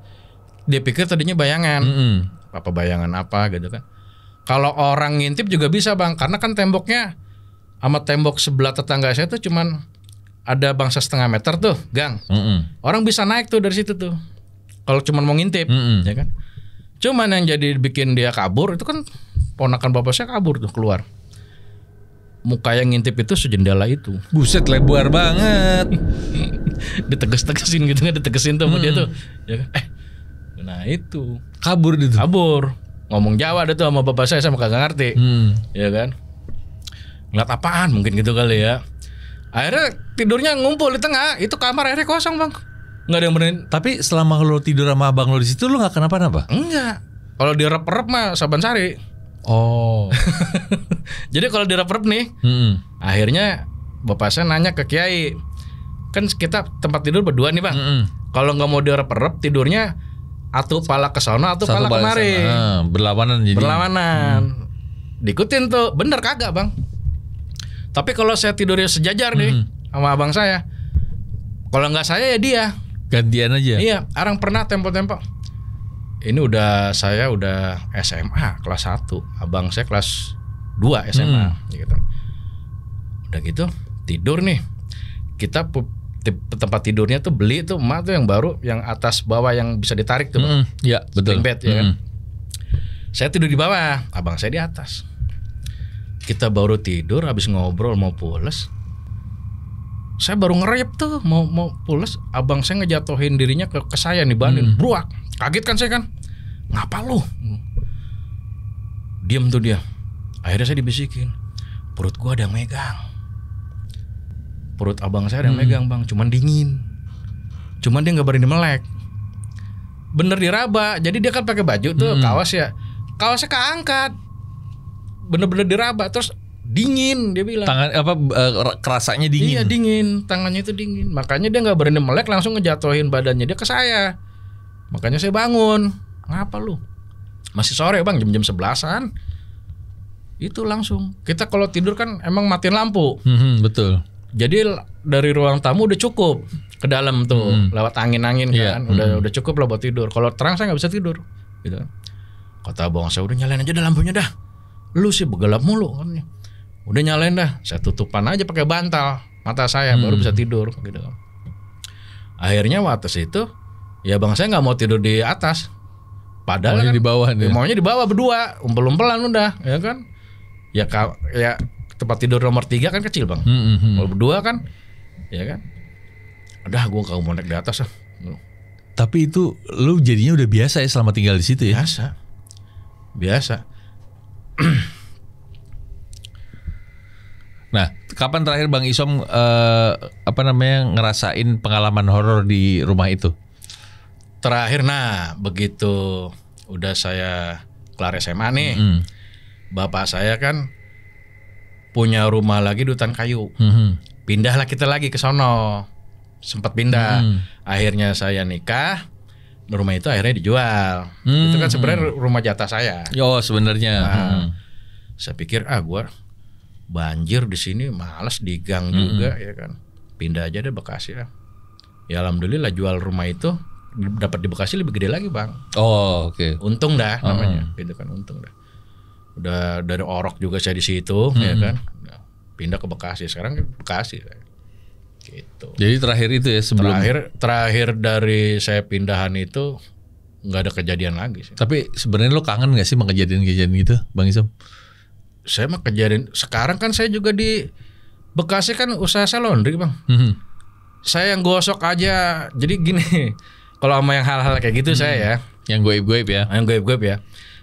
dia pikir tadinya bayangan, apa bayangan apa gitu kan. Kalau orang ngintip juga bisa bang, karena kan temboknya sama tembok sebelah tetangga saya tuh cuman ada bangsa setengah meter tuh gang, orang bisa naik tuh dari situ tuh, kalau cuman mau ngintip, ya kan. Cuman yang jadi bikin dia kabur itu kan ponakan bapak saya kabur tuh keluar. Muka yang ngintip itu sejendela itu. Buset, lebar banget. Diteges-tegesin gitu kan, ditegesin tuh sama dia tuh. Ya kan? Nah itu. Kabur itu. Kabur. Ngomong Jawa ada tuh sama bapak saya kagak ngerti. Ya kan. Ngeliat apaan mungkin gitu kali ya. Akhirnya tidurnya ngumpul di tengah. Itu kamar akhirnya kosong bang. Nggak ada yang benerin. Tapi selama lo tidur sama abang lo di situ lo nggak kenapa-napa? Enggak. Kalau direp-rep mah Saban Sari. Oh. Jadi kalau direp-rep nih, akhirnya bapak saya nanya ke Kiai, kan kita tempat tidur berdua nih bang. Kalau nggak mau direp-rep tidurnya, atau pala ke sana atau pala kemari. Berlawanan jadi. Berlawanan. Diikutin tuh, bener kagak bang. Tapi kalau saya tidurnya sejajar nih sama abang saya, kalau nggak saya ya dia. Gantian aja. Iya, arang pernah tempo-tempo. Ini saya udah SMA kelas 1, abang saya kelas 2 SMA gitu. Udah gitu tidur nih. Kita tempat tidurnya tuh beli tuh emak tuh yang baru, yang atas bawah yang bisa ditarik tuh. Iya, betul. Bed ya kan. Saya tidur di bawah, abang saya di atas. Kita baru tidur habis ngobrol mau pules. Saya baru ngerayap tuh mau pules, abang saya ngejatuhin dirinya ke saya nih, banin bruak. Kaget kan saya kan. Ngapa lu? Diam tuh dia. Akhirnya saya dibisikin, perut gua ada yang megang. Perut abang saya ada yang megang bang, cuman dingin. Cuman dia nggak berani melek. Bener diraba. Jadi dia kan pakai baju tuh, kaos ya. Kaosnya keangkat. Bener-bener diraba, terus dingin dia bilang. Tangan apa kerasanya dingin. Iya dingin, tangannya itu dingin. Makanya dia nggak berani melek, langsung ngejatuhin badannya dia ke saya. Makanya saya bangun. Ngapa lu? Masih sore bang, jam 11-an. Itu langsung. Kita kalau tidur kan emang matiin lampu. Betul. Jadi dari ruang tamu udah cukup ke dalam tuh, lewat angin-angin kan. Udah cukup lah buat tidur. Kalau terang saya nggak bisa tidur. Gitu. Kata abang saya, udah nyalain aja dah lampunya dah. Lu sih begelap mulu kan. Udah nyalain dah. Saya tutupan aja pakai bantal mata saya, baru bisa tidur gitu. Akhirnya waktu itu ya bang saya nggak mau tidur di atas. Padahal kan di bawah nih. Maunya di bawah berdua, umpel-umpelan udah, ya kan? Ya tempat tidur nomor 3 kan kecil bang. Kalau berdua kan, ya kan? Udah, gue nggak mau naik di atas lah. Tapi itu lu jadinya udah biasa ya selama tinggal di situ ya? Biasa. Nah, kapan terakhir Bang Isom ngerasain pengalaman horor di rumah itu? Terakhir, begitu udah saya kelar SMA nih, bapak saya kan punya rumah lagi di hutan kayu. Pindahlah kita lagi ke sono, sempat pindah. Akhirnya saya nikah, rumah itu akhirnya dijual. Itu kan sebenarnya rumah jatah saya. Yo sebenarnya. Saya pikir gua banjir di sini, malas di gang juga ya kan. Pindah aja deh Bekasi ya. Ya alhamdulillah jual rumah itu, dapat di Bekasi lebih gede lagi bang. Oh oke. Untung dah namanya, gitu kan, untung dah. Udah dari Orok juga saya di situ, ya kan. Pindah ke Bekasi, sekarang ke Bekasi. Gitu. Jadi terakhir itu ya sebelum. Terakhir dari saya pindahan itu nggak ada kejadian lagi sih. Tapi sebenarnya lo kangen nggak sih sama kejadian-kejadian gitu, Bang Isom? Saya mah kejadian. Sekarang kan saya juga di Bekasi kan usaha saya laundry bang. Saya yang gosok aja. Jadi gini. Kalau sama yang hal-hal kayak gitu saya ya, Yang goib-goib ya. Yang goib-goib ya.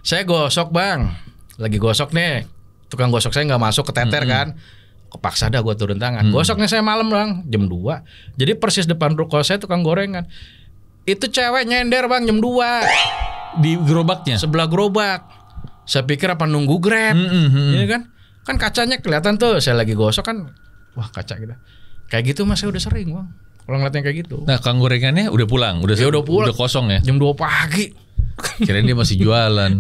Saya gosok bang, lagi gosok nih. Tukang gosok saya nggak masuk keteter kan. Kepaksa dah gue turun tangan. Gosoknya saya malam bang, jam 2. Jadi persis depan ruko saya tukang gorengan. Itu cewek nyender bang jam 2. Di gerobaknya? Sebelah gerobak. Saya pikir apa nunggu Grab. Ini kan. Kan kacanya kelihatan tuh. Saya lagi gosok kan. Wah kaca gitu. Kayak gitu mas saya udah sering bang. Kalau ngeliatnya kayak gitu. Nah kang gorengannya udah pulang? Udah pulang. Udah kosong ya? Jam 2 pagi. Kirain dia masih jualan.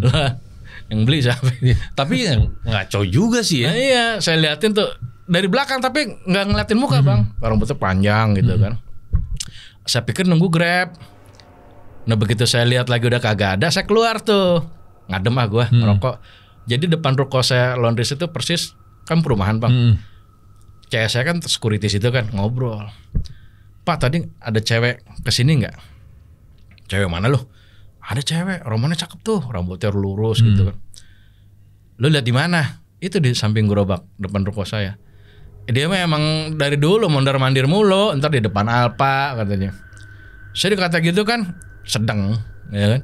Yang beli siapa? Tapi yang ngaco juga sih ya. Nah, iya, saya liatin tuh dari belakang tapi nggak ngeliatin muka bang. Rambutnya panjang gitu kan. Saya pikir nunggu Grab. Nah begitu saya lihat lagi udah kagak ada, saya keluar tuh ngadem gua ngerokok. Jadi depan ruko saya laundry itu persis kan perumahan bang. Cewek saya kan security situ kan ngobrol. Pak tadi ada cewek kesini nggak? Cewek mana loh? Ada cewek, romannya cakep tuh, rambutnya lurus gitu kan. Lu lihat di mana? Itu di samping gerobak depan ruko saya. Dia mah emang dari dulu mondar-mandir mulu, ntar di depan Alfa katanya. Saya dikata gitu kan, sedang, ya kan.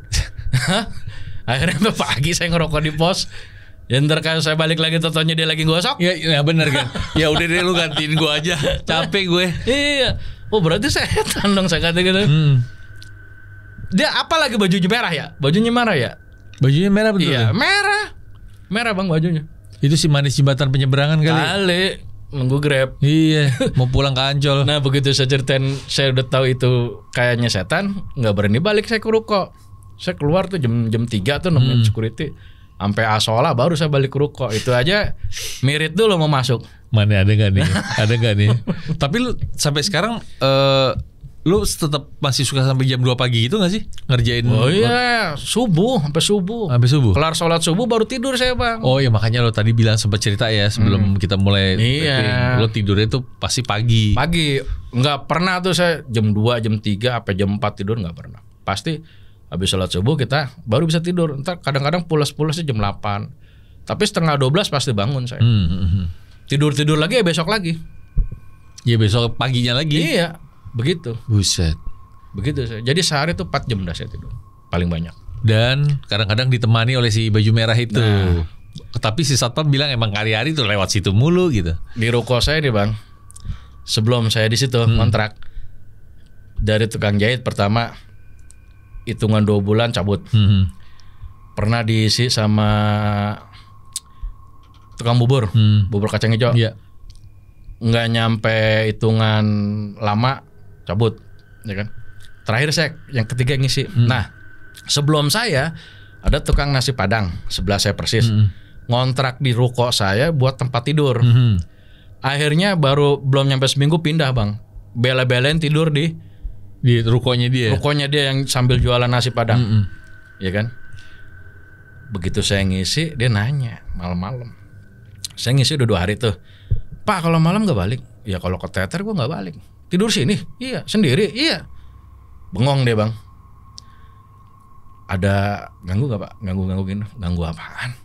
Akhirnya pagi saya ngerokok di pos. Ya ntar kalau saya balik lagi totonya dia lagi gosok. Ya benar kan. Ya udah deh lu gantiin gue aja, capek gue. Iya. Oh berarti saya dong saya kata gitu. Dia apa lagi bajunya merah ya? Bajunya merah ya? Bajunya merah betul. Iya, ya? merah. Merah bang bajunya. Itu si manis jembatan penyeberangan kali. Nunggu Grab. Iya, mau pulang ke Ancol. Nah, begitu saya ceritain saya udah tahu itu kayaknya setan, enggak berani balik saya ke ruko. Saya keluar tuh jam 3 tuh nemuin security. Sampai asola baru saya balik ke ruko. Itu aja mirit dulu mau masuk. Mana ada gak nih? Ada gak nih? Tapi lu sampai sekarang lu tetap masih suka sampai jam 2 pagi gitu gak sih? Ngerjain. Oh iya, sampai subuh. Kelar sholat subuh baru tidur saya bang. Oh iya makanya lo tadi bilang sempat cerita ya sebelum kita mulai. Iya. Lo tidurnya tuh pasti pagi. Pagi. Nggak pernah tuh saya jam 2, jam 3, sampai jam 4 tidur nggak pernah. Pasti habis sholat subuh kita baru bisa tidur. Ntar kadang-kadang pulas-pulasnya jam 8. Tapi 11:30 pasti bangun saya. Tidur lagi ya besok lagi. Ya besok paginya lagi. Iya. Begitu. Buset. Begitu saya. Jadi sehari tuh 4 jam dah saya tidur. Paling banyak. Dan kadang-kadang ditemani oleh si baju merah itu. Nah. Tapi si satpam bilang emang hari-hari tuh lewat situ mulu gitu. Di ruko saya nih bang. Sebelum saya di situ kontrak. Dari tukang jahit pertama hitungan 2 bulan cabut. Pernah diisi sama tukang bubur. Bubur kacang hijau. Iya. Nggak nyampe hitungan lama cabut, ya kan. Terakhir saya yang ketiga ngisi. Nah, sebelum saya ada tukang nasi Padang sebelah saya persis. Ngontrak di ruko saya buat tempat tidur. Akhirnya belum nyampe seminggu pindah bang. Bela-belain tidur di rukonya dia. Rukonya dia yang sambil jualan nasi Padang, ya kan. Begitu saya ngisi dia nanya malam-malam. Saya ngisi udah 2 hari tuh. Pak kalau malam nggak balik? Ya kalau keteter gue nggak balik. Tidur sini? Iya. Sendiri? Iya. Bengong deh bang. Ada ganggu nggak pak? Ganggu gini? Ganggu apaan?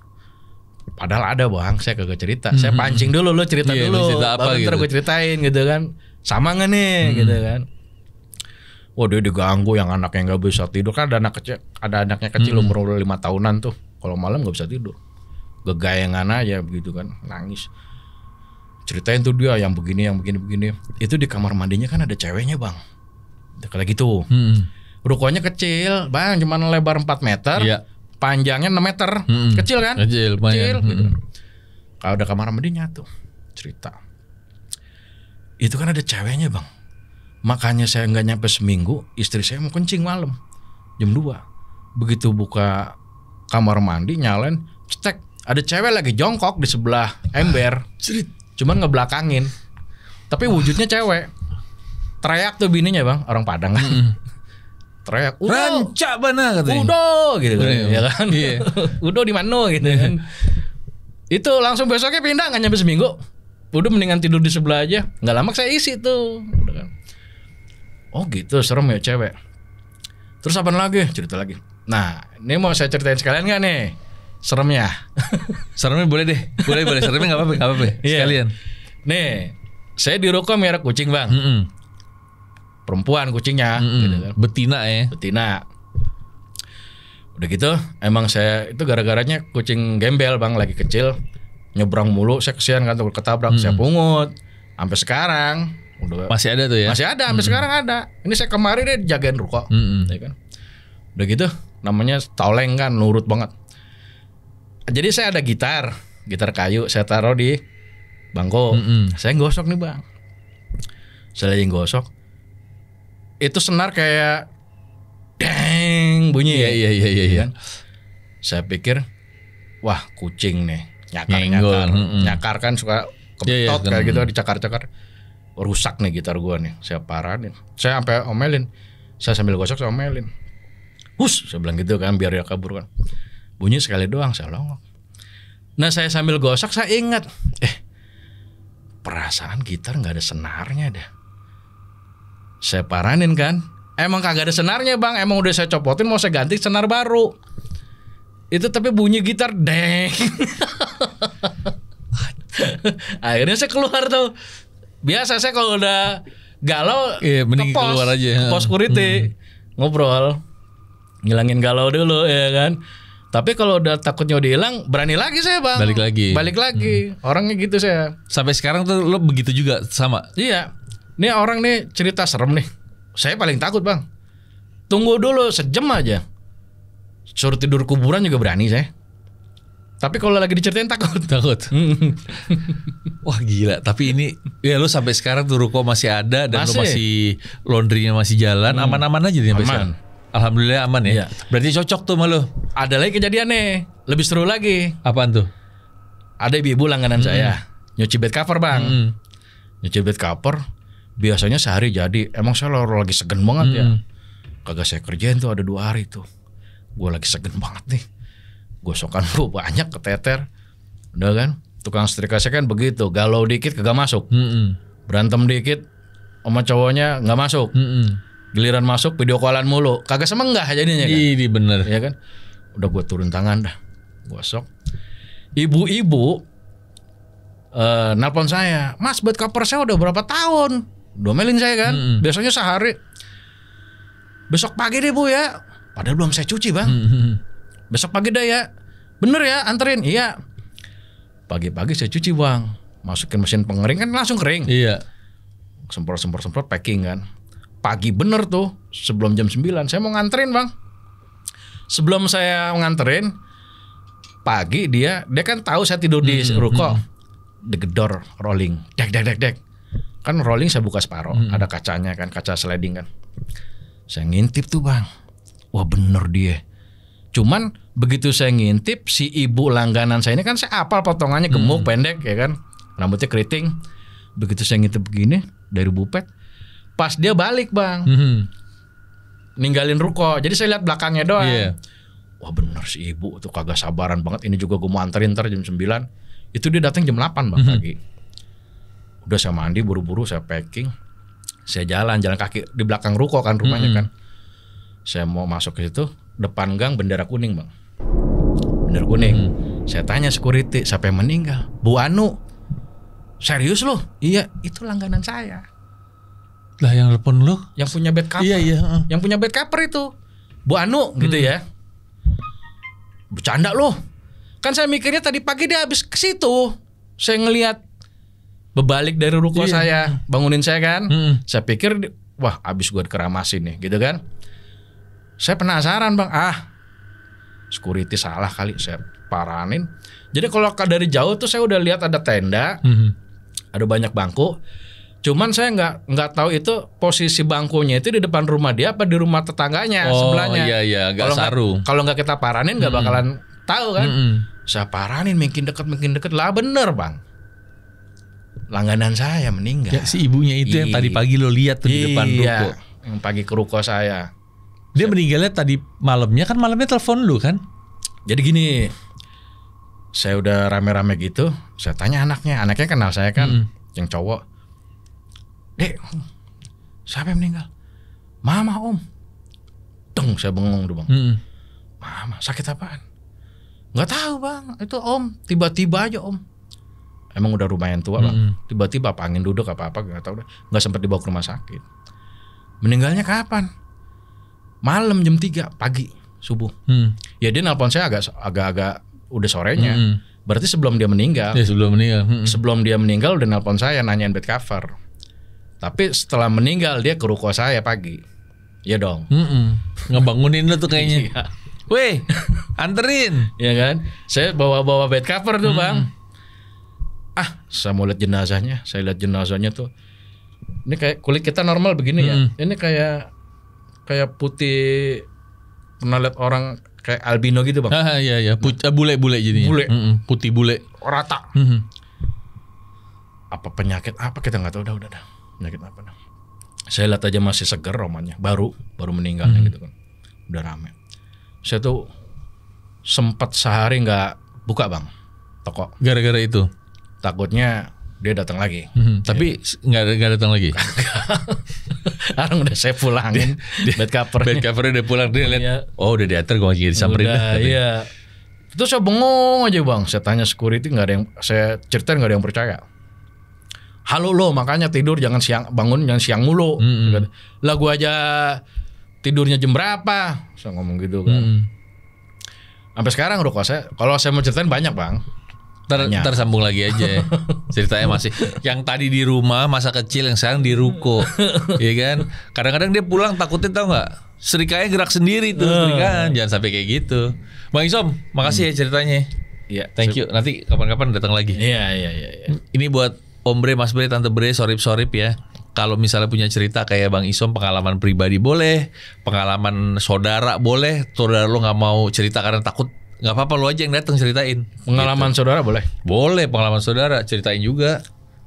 Padahal ada bang. Saya kagak cerita. Saya pancing dulu, lo cerita dulu. Cerita apa baru gitu? Ntar gue ceritain gitu kan. Sama nggak nih? Gitu kan. Wah dia diganggu yang anaknya nggak bisa tidur kan ada anaknya kecil umur 5 tahunan tuh. Kalau malam nggak bisa tidur. Gegayangan aja begitu kan, nangis. Ceritain tuh dia yang begini. Itu di kamar mandinya kan ada ceweknya bang. Kayak gitu. Rukonya kecil bang, cuma lebar 4 meter. Iya. Panjangnya 6 meter. Kecil kan? Kecil gitu. Kalau ada kamar mandinya tuh cerita. Itu kan ada ceweknya bang. Makanya saya nggak nyampe seminggu, istri saya mau kencing malam jam 2. Begitu buka kamar mandi nyalain, cetek. Ada cewek lagi jongkok di sebelah ember. Cuman ngebelakangin. Tapi wujudnya cewek. Teriak tuh bininya bang, orang Padang kan. Teriak, "Rancak bana," katanya. Udo gitu kan. Ya kan. Iya. Udo di mana gitu kan. Itu langsung besoknya pindah nggak nyampe seminggu. Udah mendingan tidur di sebelah aja. Nggak lama saya isi tuh. Udah kan. Oh gitu, serem ya cewek. Terus apa lagi? Cerita lagi. Nah, ini mau saya ceritain sekalian nggak nih? Seremnya. Seremnya boleh deh. Boleh. Seremnya nggak apa-apa. Sekalian. Nih, saya di ruko merek kucing bang. Perempuan kucingnya. Gitu kan. Betina ya. Betina. Udah gitu, emang saya itu gara-garanya kucing gembel bang, lagi kecil nyebrang mulu, saya kesian kan tuh ketabrak, saya pungut sampai sekarang. Udah Masih ada tuh ya? masih ada sampai sekarang ada. Ini saya kemarin deh jagain ruko, ya kan. Udah gitu, namanya toleng kan, nurut banget. Jadi saya ada gitar kayu, saya taruh di bangku. Saya gosok nih bang, saya lagi gosok, itu senar kayak deng bunyi. Iya. Kan? Saya pikir, wah kucing nih nyakar kan suka kebetot kayak gitu, dicakar-cakar, rusak nih gitar gua nih. Saya paranin, saya sampai omelin, saya sambil gosok saya omelin, hus, saya bilang gitu kan biar dia kabur kan. Bunyi sekali doang, saya longok. Nah saya sambil gosok saya ingat, perasaan gitar nggak ada senarnya deh. Saya paranin kan, emang kagak ada senarnya bang, emang udah saya copotin mau saya ganti senar baru. Itu tapi bunyi gitar deng. Akhirnya saya keluar tuh. Biasa saya kalau udah galau, mending keluar aja. Pos security ngobrol, ngilangin galau dulu ya kan. Tapi kalau udah takutnya udah hilang, berani lagi saya bang. Balik lagi. Orangnya gitu saya. Sampai sekarang tuh lo begitu juga sama? Iya. Ini orang nih cerita serem nih. Saya paling takut bang. Tunggu dulu sejam aja. Suruh tidur kuburan juga berani saya. Tapi kalau lagi diceritain takut. Wah gila. Tapi ini ya lo sampai sekarang tuh ruko masih ada dan lo masih laundrynya masih jalan, aman-aman aja nih sampai sekarang. Alhamdulillah aman ya. Iya. Berarti cocok tuh sama lo. Ada lagi kejadian nih, lebih seru lagi. Apaan tuh? Ada ibu langganan saya nyuci bed cover bang. Nyuci bed cover biasanya sehari jadi. Emang saya lagi segen banget ya. Kagak saya kerjain tuh ada 2 hari tuh. Gue lagi segen banget nih. Gosokan lu banyak keteter. Udah kan, tukang setrika saya kan begitu. Galau dikit kagak masuk. Berantem dikit sama cowoknya nggak masuk. Giliran masuk video callan mulu, kagak semenggah jadinya kan. Ini bener. Ya kan. Udah gue turun tangan dah, gosok. Ibu-ibu nelpon saya, Mas bed cover saya udah berapa tahun? Domelin saya kan. Biasanya sehari. Besok pagi deh bu ya. Padahal belum saya cuci bang. Besok pagi dah ya. Bener ya anterin. Iya. Pagi-pagi saya cuci bang. Masukin mesin pengering kan langsung kering. Iya. Semprot packing kan. Pagi bener tuh, sebelum jam 9 saya mau nganterin bang. Sebelum saya nganterin, pagi dia kan tahu saya tidur di ruko, digedor rolling, dek. Kan rolling saya buka separuh, ada kacanya kan, kaca sliding kan. Saya ngintip tuh bang, wah bener dia. Cuman begitu saya ngintip, si ibu langganan saya ini kan saya apal potongannya gemuk pendek ya kan, rambutnya keriting. Begitu saya ngintip begini dari bupet. Pas dia balik bang, ninggalin ruko. Jadi saya lihat belakangnya doang. Wah bener si ibu tuh kagak sabaran banget. Ini juga gue mau anterin ntar jam 9. Itu dia datang jam 8 bang pagi. Udah saya mandi buru-buru, saya packing. Saya jalan kaki di belakang ruko kan rumahnya kan. Saya mau masuk ke situ, depan gang bendera kuning bang. Bendera kuning. Saya tanya security, siapa yang meninggal? Bu Anu. Serius loh? Iya, itu langganan saya. Lah yang telepon lu? Yang punya bed cover. Iya. Yang punya bed cover itu Bu Anu gitu ya. Bercanda loh. Kan saya mikirnya tadi pagi dia habis ke situ. Saya ngelihat berbalik dari ruko saya, bangunin saya kan. Saya pikir wah habis gue dikeramasin nih gitu kan. Saya penasaran bang. Security salah kali, saya paranin. Jadi kalau dari jauh tuh saya udah lihat ada tenda. Ada banyak bangku. Cuman saya nggak tahu itu posisi bangkunya itu di depan rumah dia apa di rumah tetangganya sebelahnya. Iya, agak saru. Kalau nggak kita paranin nggak bakalan tahu kan. Saya paranin makin deket lah bener bang. Langganan saya meninggal. Ya, si ibunya itu yang tadi pagi lo lihat tuh di depan ruko. Yang pagi ke ruko saya. Dia meninggalnya tadi malamnya kan, malamnya telepon lu kan. Jadi gini, saya udah rame-rame gitu, saya tanya anaknya kenal saya kan, yang cowok. Dek, siapa yang meninggal? Mama om. Deng, saya bengong tuh bang. Mama, sakit apaan? Nggak tahu bang, itu om. Tiba-tiba aja om. Emang udah lumayan tua bang. Tiba-tiba apa angin duduk apa-apa nggak tahu deh. Nggak sempat dibawa ke rumah sakit. Meninggalnya kapan? Malam jam 3 pagi subuh. Ya dia nelpon saya agak udah sorenya. Berarti sebelum dia meninggal. Ya sebelum meninggal. Sebelum dia meninggal udah nelpon saya nanyain bed cover. Tapi setelah meninggal dia ke ruko saya pagi. Iya dong. Ngebangunin lu tuh kayaknya. Iya. Weh, anterin. Ya kan? Saya bawa bed cover tuh bang. Saya mau lihat jenazahnya. Saya lihat jenazahnya tuh. Ini kayak kulit kita normal begini ya. Ini kayak putih. Pernah lihat orang kayak albino gitu bang? Iya. Bule jadinya. Bule. Putih bule. Rata. Apa penyakit apa kita nggak tahu. Udah. Penyakit apa dah? Saya lihat aja masih seger romannya. Baru meninggalnya gitu kan. Udah rame. Saya tuh sempat sehari nggak buka bang toko. Gara-gara itu. Takutnya dia datang lagi. Tapi nggak datang lagi. Sekarang udah saya pulangin bed covernya. Bed covernya udah pulang dia lihat. Iya. Oh udah diatur gue lagi disamperin. Iya. Itu saya bengong aja bang. Saya tanya security nggak ada yang saya ceritain nggak ada yang percaya. Halo lo makanya tidur jangan jangan siang mulu. Lah gua aja tidurnya jam berapa? Saya ngomong gitu kan. Sampai sekarang ruko saya kalau saya mau ceritain banyak bang. Ntar sambung lagi aja. Ceritanya masih yang tadi di rumah masa kecil yang sekarang di ruko. Iya kan? Kadang-kadang dia pulang takutnya tau nggak? Serikanya gerak sendiri tuh serikaan. Jangan sampai kayak gitu. Bang Isom, makasih ya ceritanya. Iya. Thank you. Nanti kapan-kapan datang lagi. Iya. Ini buat Om Bre, Mas Bre, Tante Bre, sorip ya. Kalau misalnya punya cerita kayak Bang Isom, pengalaman pribadi boleh, pengalaman saudara boleh. Saudara lo nggak mau cerita karena takut, nggak apa-apa, lo aja yang datang ceritain. Pengalaman gitu. saudara boleh? Boleh, pengalaman saudara ceritain juga.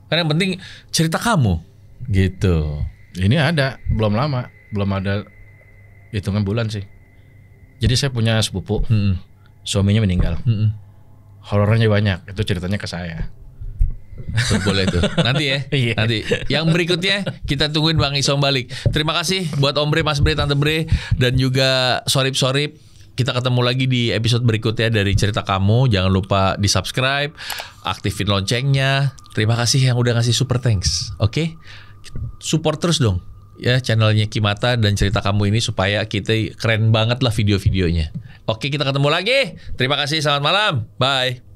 Karena yang penting cerita kamu, gitu. Ini ada, belum lama, belum ada hitungan bulan sih. Jadi saya punya sepupu, suaminya meninggal, horornya banyak. Itu ceritanya ke saya. Tuh, boleh tuh. Nanti ya. Nanti. Yang berikutnya kita tungguin Bang Isom balik. Terima kasih buat Om Bre, Mas Bre, Tante Bre, dan juga sorip-sorip. Kita ketemu lagi di episode berikutnya dari Cerita Kamu. Jangan lupa di-subscribe, aktifin loncengnya. Terima kasih yang udah ngasih super thanks. Oke? Support terus dong ya channelnya Kimata dan Cerita Kamu ini supaya kita keren banget lah video-videonya. Oke, kita ketemu lagi. Terima kasih, selamat malam. Bye.